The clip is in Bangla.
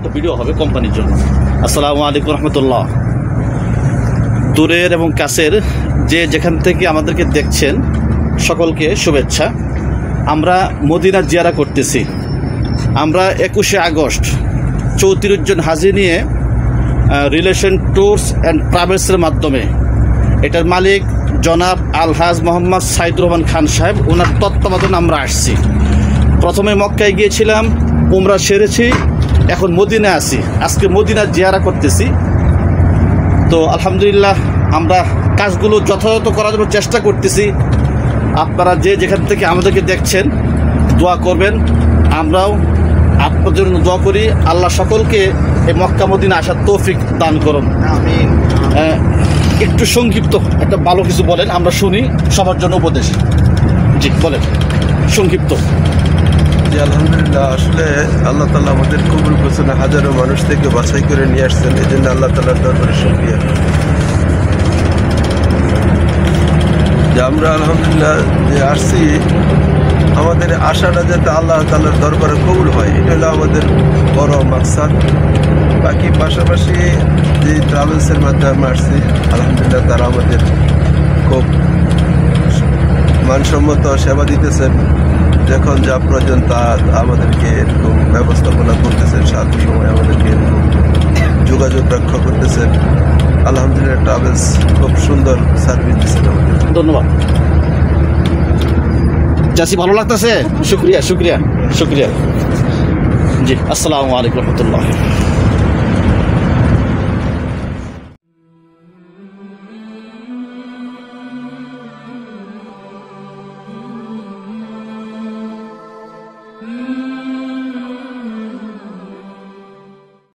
একটা ভিডিও হবে কোম্পানির জন্য। আসসালামু আলাইকুম রহমতুল্লাহ। দূরের এবং কাছের যে যেখান থেকে আমাদেরকে দেখছেন সকলকে শুভেচ্ছা। আমরা মদিনা জিয়ারা করতেছি। আমরা 21শে আগস্ট 34 জন হাজি নিয়ে রিলেশন ট্যুরস অ্যান্ড ট্রাভেলসের মাধ্যমে, এটার মালিক জনাব আলহাজ মোহাম্মদ সাইদুর রহমান খান সাহেব, ওনার তত্ত্বাবধানে আমরা আসছি। প্রথমে মক্কায় গিয়েছিলাম, উমরা সেরেছি, এখন মদিনায় আছি। আজকে মদিনা জিয়ারা করতেছি। তো আলহামদুলিল্লাহ আমরা কাজগুলো যথাযথ করার জন্য চেষ্টা করতেছি। আপনারা যে যেখান থেকে আমাদেরকে দেখছেন দোয়া করবেন, আমরাও আপনাদের জন্য দোয়া করি। আল্লাহ সকলকে এই মক্কা মদিনা আসার তৌফিক দান করুন। আমিন। একটু সংক্ষিপ্ত একটা ভালো কিছু বলেন, আমরা শুনি, সবার জন্য উপদেশ। জি বলেন, সংক্ষিপ্ত। জি আলহামদুলিল্লাহ, আসলে আল্লাহ তাআলা আমাদের কবুল করছেন, হাজারো মানুষ থেকে বাছাই করে নিয়ে আসছেন, এই জন্য আল্লাহ তাআলার দরবারে শুকরিয়া। যে আমরা আলহামদুলিল্লাহ যে আসছি, আমাদের আশাটা যাতে আল্লাহ তাআলার দরবারে কবুল হয়, এটা হলো আমাদের বড় মাকসাদ। বাকি পাশাপাশি যে ট্রাভেলসের মাধ্যমে আসছি, আলহামদুলিল্লাহ তারা আমাদের খুব মানসম্মত সেবা দিতেছেন। যখন যা প্রয়োজন তা আমাদেরকে এরকম ব্যবস্থাপনা করতেছেন, সাথে সময় আমাদেরকে এরকম যোগাযোগ রক্ষা করতেছেন। আলহামদুলিল্লাহ ট্রাভেলস খুব সুন্দর সার্ভিস দিচ্ছেন আমাদের। ধন্যবাদ জাসি, ভালো লাগতেছে। শুক্রিয়া শুক্রিয়া শুক্রিয়া। জি আসসালামু আলাইকুম রহমতুল্লাহ।